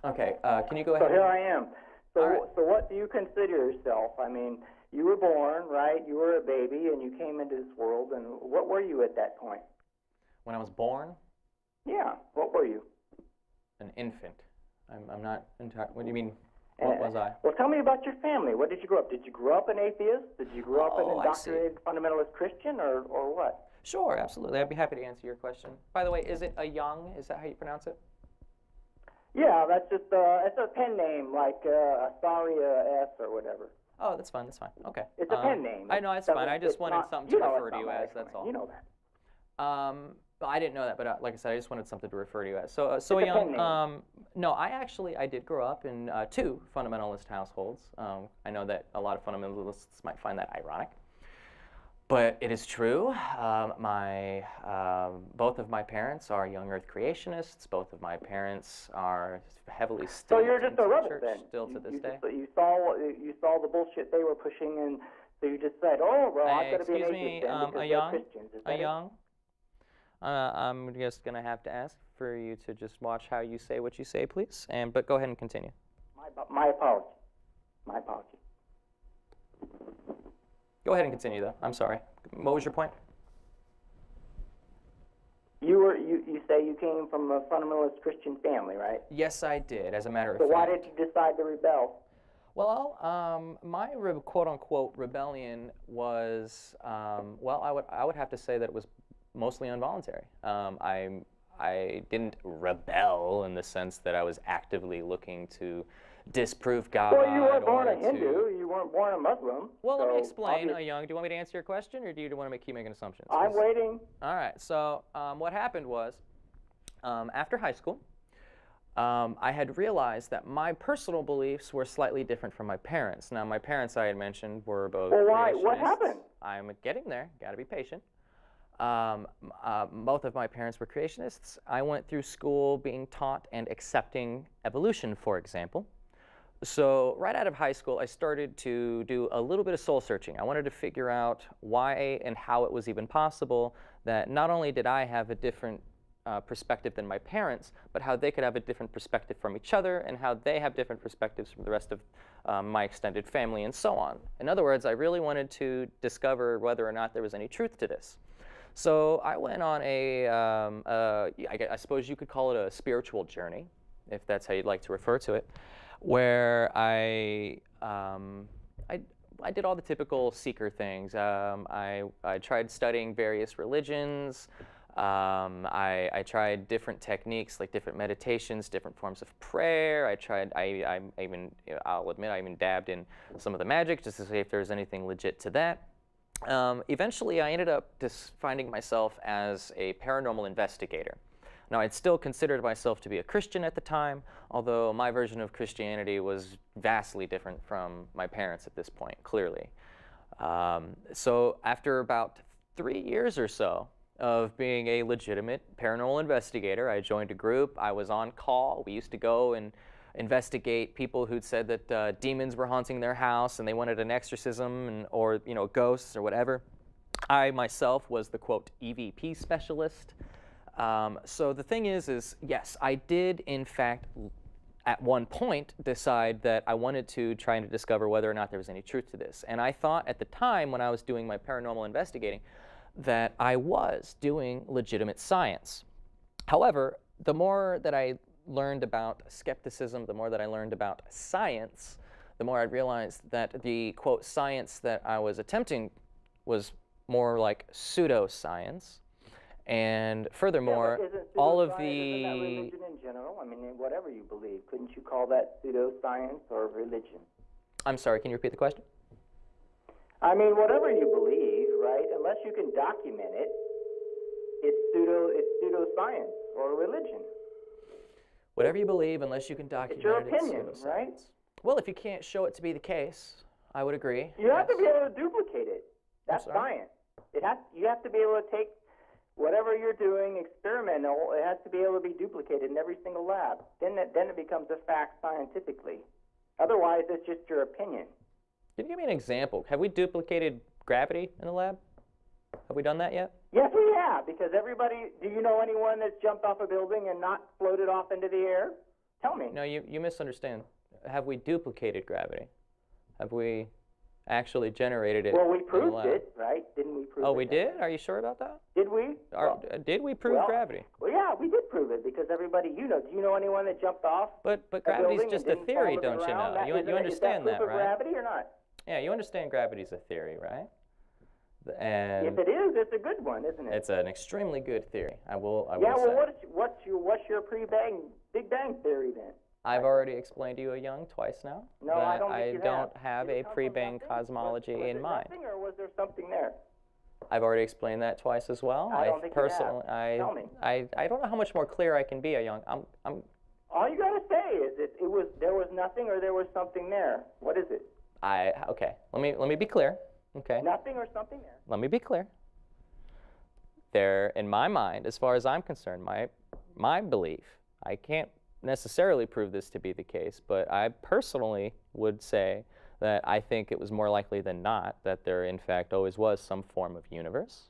Okay, can you go ahead? So here I am. So, right. So what do you consider yourself? I mean, you were born, right? You were a baby, and you came into this world, and what were you at that point? When I was born? Yeah, what were you? An infant. I'm not entirely. What do you mean? What was I? Well, tell me about your family. What did you grow up? Did you grow up an atheist? Did you grow up an indoctrinated fundamentalist Christian, or what? Sure, absolutely. I'd be happy to answer your question. By the way, is it a Young? Is that how you pronounce it? Yeah, that's just it's a pen name, like Asaria S or whatever. Oh, that's fine. That's fine. Okay. It's a pen name. I know it's fine. I just wanted something to refer to you as. That's all. You know that. I didn't know that, but like I said, I just wanted something to refer to you as. So Young. No, I did grow up in two fundamentalist households. I know that a lot of fundamentalists might find that ironic, but it is true. Both of my parents are young Earth creationists. Both of my parents are heavily still. So you're just a rubbish then. Still to this day. You saw the bullshit they were pushing, and so you just said, "Oh, well, I've got to be an atheist then because they're Christians." Is that Young. I'm just going to have to ask for you to just watch how you say what you say, please. But go ahead and continue. My apology. My apology. Go ahead and continue, though. I'm sorry. What was your point? You say you came from a fundamentalist Christian family, right? Yes, I did, as a matter of So fact. why did you decide to rebel? Well, my quote-unquote rebellion was, well, I would have to say that it was mostly involuntary. I didn't rebel in the sense that I was actively looking to disprove God. Well, you weren't born a Hindu. You weren't born a Muslim. Well, so let me explain, Young. Do you want me to answer your question, or do you want to keep making assumptions? I'm waiting. All right. So what happened was, after high school, I had realized that my personal beliefs were slightly different from my parents. Now, my parents, I had mentioned, were both creationists. What happened? I'm getting there. Got to be patient. Both of my parents were creationists. I went through school being taught and accepting evolution, for example. So right out of high school, I started to do a little bit of soul searching. I wanted to figure out why and how it was even possible that not only did I have a different perspective than my parents, but how they could have a different perspective from each other and how they have different perspectives from the rest of my extended family and so on. In other words, I really wanted to discover whether or not there was any truth to this. So I went on I suppose you could call it a spiritual journey, if that's how you'd like to refer to it, where I did all the typical seeker things. I tried studying various religions. I tried different techniques, like different meditations, different forms of prayer. I'll admit, I even dabbed in some of the magic just to see if there was anything legit to that. Eventually, I ended up just finding myself as a paranormal investigator. Now, I'd still considered myself to be a Christian at the time, although my version of Christianity was vastly different from my parents at this point, clearly. So after about 3 years or so of being a legitimate paranormal investigator, I joined a group. I was on call. We used to go and investigate people who'd said that demons were haunting their house and they wanted an exorcism or ghosts or whatever. I myself was the, quote, EVP specialist. So the thing is yes, I did, in fact, at one point decide that I wanted to try to discover whether or not there was any truth to this. And I thought at the time when I was doing my paranormal investigating that I was doing legitimate science. However, the more that I learned about skepticism, the more that I learned about science, the more I realized that the, quote, science that I was attempting was more like pseudoscience. And furthermore, all of the... Isn't that religion in general? I mean, whatever you believe, couldn't you call that pseudoscience or religion? I'm sorry, can you repeat the question? I mean, whatever you believe, right? Unless you can document it, it's pseudoscience or religion. Whatever you believe, unless you can document it, it's your opinion, right? Well, if you can't show it to be the case, I would agree. You have to be able to duplicate it. That's science. You have to be able to take whatever you're doing experimental, it has to be able to be duplicated in every single lab. Then it becomes a fact scientifically. Otherwise, it's just your opinion. Can you give me an example? Have we duplicated gravity in the lab? Have we done that yet? Yes, we have, because do you know anyone that's jumped off a building and not floated off into the air? Tell me. No, you misunderstand. Have we duplicated gravity? Have we actually generated it? Well, we proved it, right? Didn't we prove it? Oh, we did? Are you sure about that? Did we? Did we prove gravity? Well, yeah, we did prove it, because everybody, do you know anyone that jumped off? But gravity's just a theory, don't you know? You understand that, right? Is that proof of gravity or not? Yeah, you understand gravity's a theory, right? And if it is, it's a good one, isn't it? It's an extremely good theory. I will yeah, well, say. what's your Big Bang theory then? I've already explained to you, Young, twice now. No, I don't think you don't have a pre-bang cosmology in mind. Was there nothing, or was there something there? I've already explained that twice as well. I don't think personally, you have. Tell me. I don't know how much more clear I can be, Young. All you gotta say is there was nothing or there was something there. What is it? Okay. Let me be clear. Okay. Nothing or something there. Let me be clear. There, in my mind, as far as I'm concerned, my belief, I can't necessarily prove this to be the case, but I personally would say that I think it was more likely than not that there, in fact, always was some form of universe.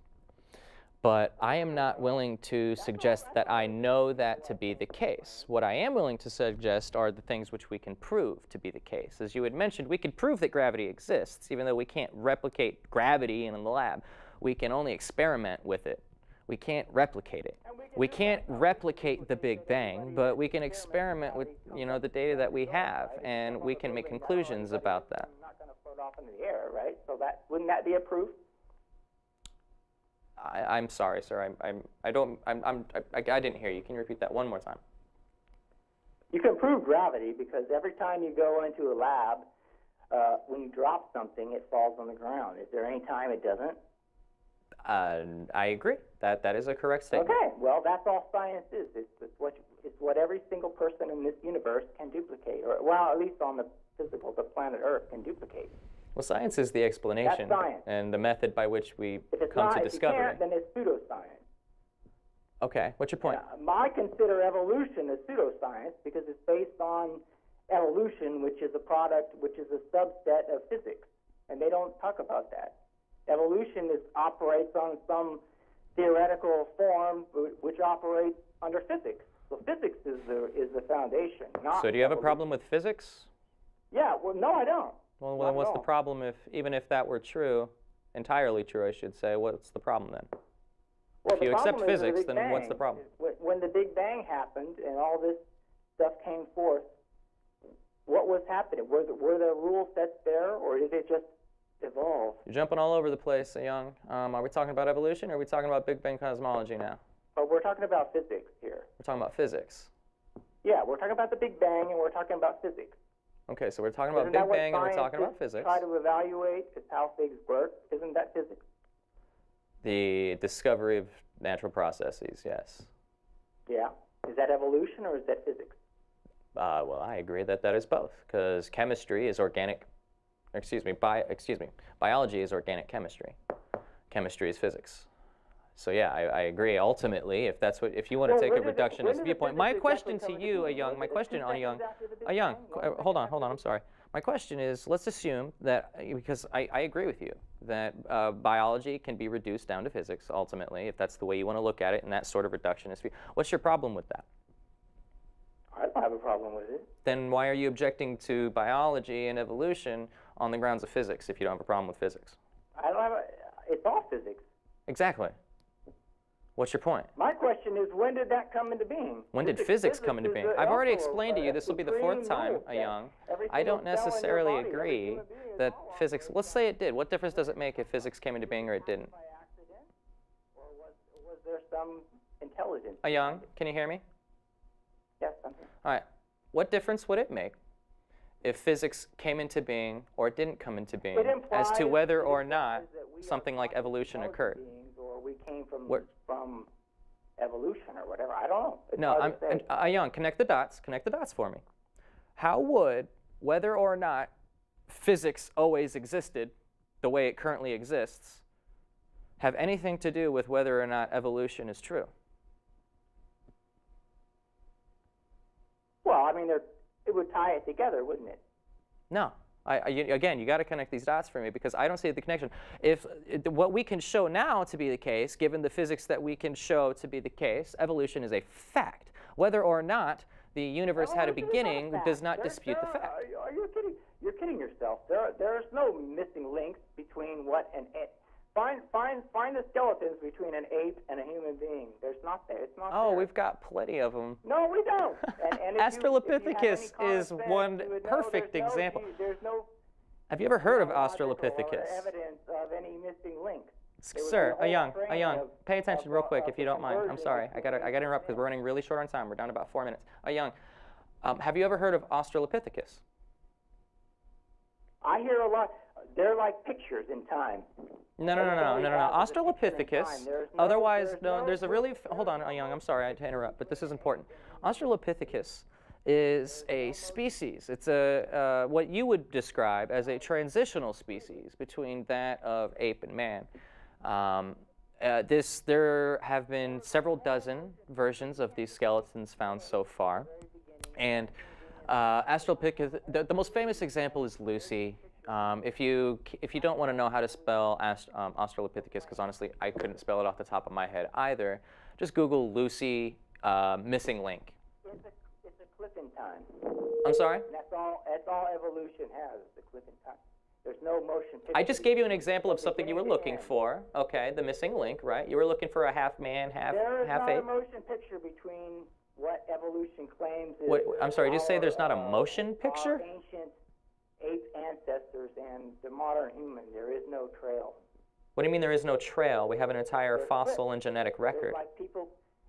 But I am not willing to suggest that I know that to be the case. What I am willing to suggest are the things which we can prove to be the case. As you had mentioned, we can prove that gravity exists, even though we can't replicate gravity in the lab. We can only experiment with it. We can't replicate it. We can't replicate the Big Bang, but we can experiment with, the data that we have, and we can make conclusions about that. Not going to float off into the air, right? So wouldn't that be a proof? I'm sorry, sir. I didn't hear you. Can you repeat that one more time? You can prove gravity because every time you go into a lab, when you drop something, it falls on the ground. Is there any time it doesn't? I agree. That is a correct statement. Okay. Well, that's all science is. It's what every single person in this universe can duplicate, or well, at least on the planet Earth can duplicate. Well, science is the explanation and the method by which we come to discovery. If you can't, then it's pseudoscience. Okay, what's your point? I consider evolution as pseudoscience because it's based on evolution, which is a subset of physics, and they don't talk about that. Evolution operates on some theoretical form which operates under physics. So physics is the foundation. So do you have a problem with physics? Yeah. Well, no, I don't. Well, then what's the problem even if that were true, entirely true, I should say, what's the problem then? Well, if you accept physics, then what's the problem? When the Big Bang happened and all this stuff came forth, what was happening? Were there rule sets there, or did it just evolve? You're jumping all over the place, Young. Are we talking about evolution, or are we talking about Big Bang cosmology now? Oh, we're talking about physics here. We're talking about physics. Yeah, we're talking about the Big Bang, and we're talking about physics. Okay, so we're talking about Big Bang and we're talking about physics. Try to evaluate how things work. Isn't that physics? The discovery of natural processes, yes. Yeah. Is that evolution or is that physics? Well, I agree that is both, because chemistry is organic. Biology is organic chemistry. Chemistry is physics. So yeah, I agree. Ultimately, if you want to take a reductionist viewpoint, my question to you, Young, hold on, I'm sorry. My question is, let's assume that, because I agree with you, that biology can be reduced down to physics, ultimately, if that's the way you want to look at it, and that sort of reductionist view. What's your problem with that? I don't have a problem with it. Then why are you objecting to biology and evolution on the grounds of physics if you don't have a problem with physics? It's all physics. Exactly. What's your point? My question is, when did that come into being? When did physics come into being? I've already explained to you, this will be the fourth time, Young. I don't necessarily agree that physics, let's say it did. What difference does it make if physics came into being or it didn't? By accident? Or was there some intelligence? Young, can you hear me? Yes, I'm here. All right. What difference would it make if physics came into being or it didn't come into being as to whether or not something like evolution occurred? Or we came from evolution or whatever. I don't know. It's No, Young, connect the dots. Connect the dots for me. How would whether or not physics always existed the way it currently exists have anything to do with whether or not evolution is true? Well, I mean, it would tie it together, wouldn't it? No. Again, you got to connect these dots for me because I don't see the connection. What we can show now to be the case, given the physics that we can show to be the case, evolution is a fact. Whether or not the universe had a beginning does not dispute the fact. Are you kidding? You're kidding yourself. There's no missing links between what an ape. Find the skeletons between an ape and a human being. There's not there. It's not there. Oh, we've got plenty of them. No, we don't. And Australopithecus is one perfect example. Have you ever heard of Australopithecus? Evidence of any missing links. Sir, Young, pay attention real quick if you don't mind. I'm sorry. I gotta interrupt because we're running really short on time. We're down to about 4 minutes. Young, have you ever heard of Australopithecus? I hear a lot. They're like pictures in time. No. Australopithecus, there's a really, hold on, Young, I'm sorry to interrupt, but this is important. Australopithecus is a species. It's what you would describe as a transitional species between that of ape and man. There have been several dozen versions of these skeletons found so far. And Australopithecus, the most famous example is Lucy. If you don't want to know how to spell Australopithecus, because honestly I couldn't spell it off the top of my head either, just Google Lucy missing link. It's a clip in time. I'm sorry? That's all evolution has, is a clip in time. There's no motion picture. I just gave you an example of something you were looking for. Okay, the missing link, right? You were looking for a half man, half ape. There is not a motion picture between what evolution claims is. What, I'm sorry, did you say there's not a motion picture? Our ancient ape ancestors and the modern human. There is no trail. What do you mean there is no trail? We have an entire fossil and genetic record.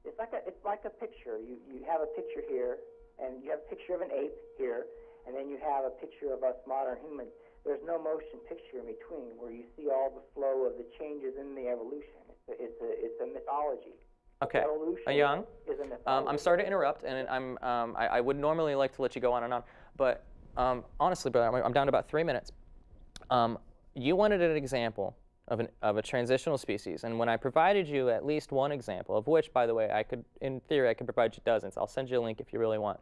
It's like a picture. You have a picture here, and you have a picture of an ape here, and then you have a picture of us modern humans. There's no motion picture in between where you see all the flow of the changes in the evolution. It's a mythology. Okay. Evolution Young, is a mythology. I'm sorry to interrupt, and I would normally like to let you go on and on, but honestly, brother, I'm down to about 3 minutes. You wanted an example of a transitional species, and when I provided you at least one example, of which, by the way, in theory, I could provide you dozens. I'll send you a link if you really want.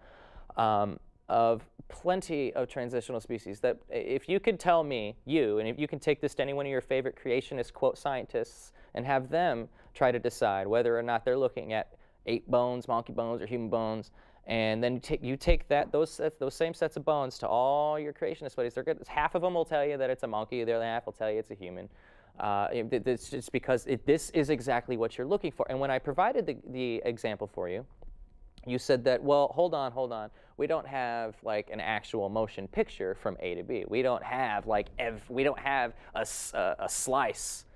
Of plenty of transitional species that if you could tell me, and if you can take this to any one of your favorite creationist quote scientists and have them try to decide whether or not they're looking at ape bones, monkey bones, or human bones, and then you take those same sets of bones to all your creationist buddies, they're good. Half of them will tell you that it's a monkey, the other half will tell you it's a human. It's just because this is exactly what you're looking for. And when I provided the example for you, you said that, well, hold on. We don't have like an actual motion picture from A to B. We don't have like a slice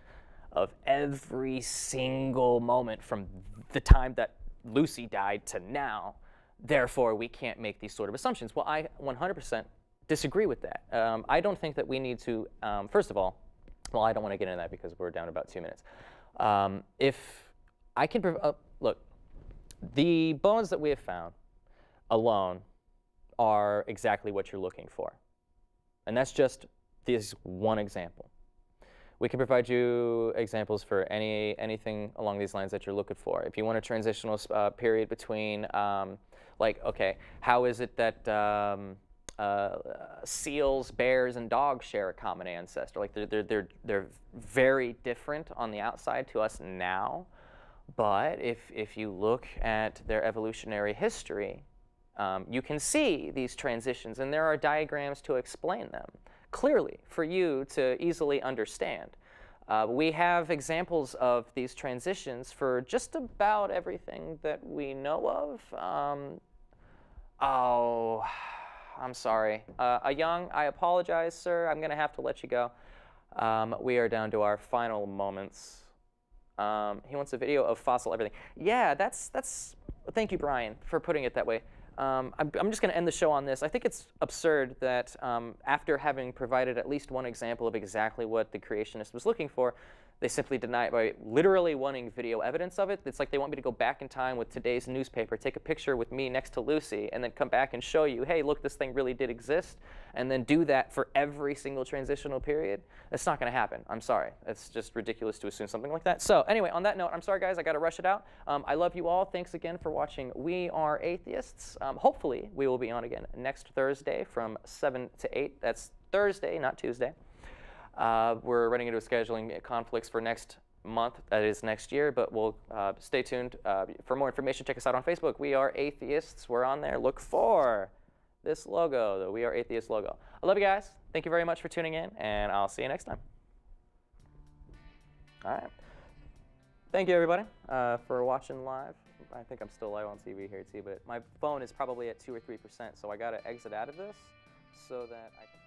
of every single moment from the time that Lucy died to now. Therefore, we can't make these sort of assumptions. Well, I 100% disagree with that. I don't think that we need to. First of all, well, I don't want to get into that because we're down to about 2 minutes. If I can look. The bones that we have found alone are exactly what you're looking for. And that's just this one example. We can provide you examples for anything along these lines that you're looking for. If you want a transitional period between, okay, how is it that seals, bears, and dogs share a common ancestor? Like they're very different on the outside to us now. But if you look at their evolutionary history, you can see these transitions, and there are diagrams to explain them clearly for you to easily understand. We have examples of these transitions for just about everything that we know of. Oh, I'm sorry. Young, I apologize, sir. I'm going to have to let you go. We are down to our final moments. He wants a video of fossil everything. Yeah, thank you, Brian, for putting it that way. I'm just going to end the show on this. I think it's absurd that after having provided at least one example of exactly what the creationist was looking for, they simply deny it by literally wanting video evidence of it. It's like they want me to go back in time with today's newspaper, take a picture with me next to Lucy, and then come back and show you, hey, look, this thing really did exist, and then do that for every single transitional period. That's not going to happen. I'm sorry. It's just ridiculous to assume something like that. So anyway, on that note, I'm sorry, guys. I got to rush it out. I love you all. Thanks again for watching We Are Atheists. Hopefully, we will be on again next Thursday from 7 to 8. That's Thursday, not Tuesday. We're running into scheduling conflicts for next month, that is next year, but we'll stay tuned. For more information, check us out on Facebook. We Are Atheists. We're on there. Look for this logo, the We Are Atheists logo. I love you guys. Thank you very much for tuning in, and I'll see you next time. All right. Thank you, everybody, for watching live. I think I'm still live on TV here, too, but my phone is probably at 2 or 3%, so I got to exit out of this so that I can...